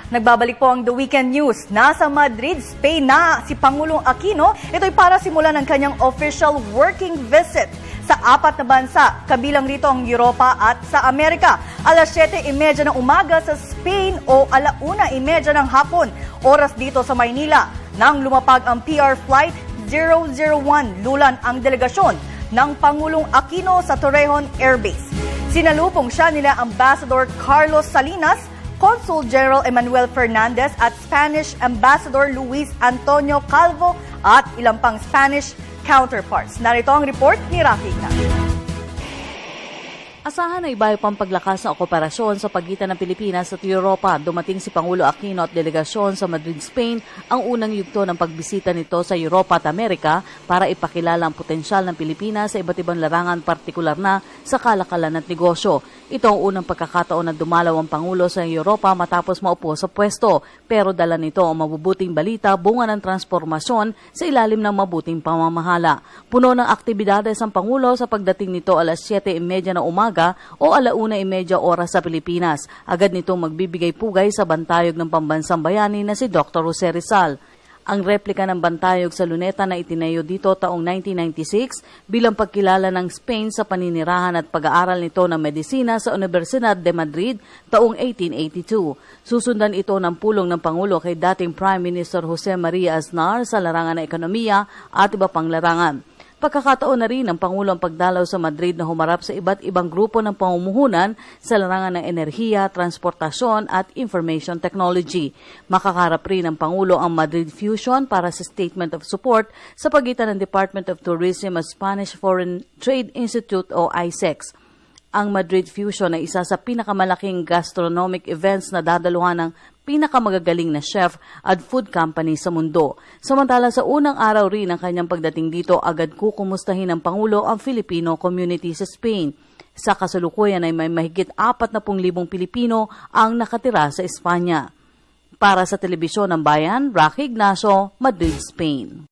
Nagbabalik po ang The Weekend News. Nasa Madrid, Spain na si Pangulong Aquino. Ito'y para simulan ng kanyang official working visit sa 4 na bansa, kabilang rito ang Europa at sa Amerika. Alas 7:30 ng umaga sa Spain o 1:30 ng hapon, oras dito sa Maynila. Nang lumapag ang PR Flight 001, lulan ang delegasyon ng Pangulong Aquino sa Torrejon Air Base. Sinalubong siya nila Ambassador Carlos Salinas, Consul General Emmanuel Fernandez at Spanish Ambassador Luis Antonio Calvo at ilang pang Spanish counterparts. Narito ang report ni Rafi Ignacio. Asahan na iba pang paglakas ng kooperasyon sa pagitan ng Pilipinas at Europa. Dumating si Pangulo Aquino at delegasyon sa Madrid, Spain, ang unang yugto ng pagbisita nito sa Europa at Amerika para ipakilala ang potensyal ng Pilipinas sa iba't ibang larangan, partikular na sa kalakalan at negosyo. Ito ang unang pagkakataon na dumalaw ang Pangulo sa Europa matapos maupo sa pwesto. Pero dala nito ang mabubuting balita, bunga ng transformasyon sa ilalim ng mabuting pamamahala. Puno ng aktibidades ang Pangulo sa pagdating nito alas 7:30 ng umaga o 1:30 oras sa Pilipinas. Agad nitong magbibigay pugay sa bantayog ng pambansang bayani na si Dr. Jose Rizal. Ang replika ng bantayog sa luneta na itinayo dito taong 1996 bilang pagkilala ng Spain sa paninirahan at pag-aaral nito ng medisina sa Universidad de Madrid taong 1882. Susundan ito ng pulong ng Pangulo kay dating Prime Minister Jose Maria Aznar sa larangan ng ekonomiya at iba pang larangan. Pagkakataon na rin ng Pangulo ang pagdalaw sa Madrid na humarap sa iba't ibang grupo ng pamumuhunan sa larangan ng enerhiya, transportasyon at information technology. Makakarap rin ng Pangulo ang Madrid Fusion para sa Statement of Support sa pagitan ng Department of Tourism at Spanish Foreign Trade Institute o ISEX. Ang Madrid Fusion ay isa sa pinakamalaking gastronomic events na dadaluhan ng pinakamagagaling na chef at food company sa mundo. Samantala sa unang araw rin ng kanyang pagdating dito, agad kukumustahin ng Pangulo ang Filipino community sa Spain. Sa kasalukuyan ay may mahigit 40,000 Pilipino ang nakatira sa Espanya. Para sa Telebisyon ng Bayan, Rafi Ignacio, Madrid, Spain.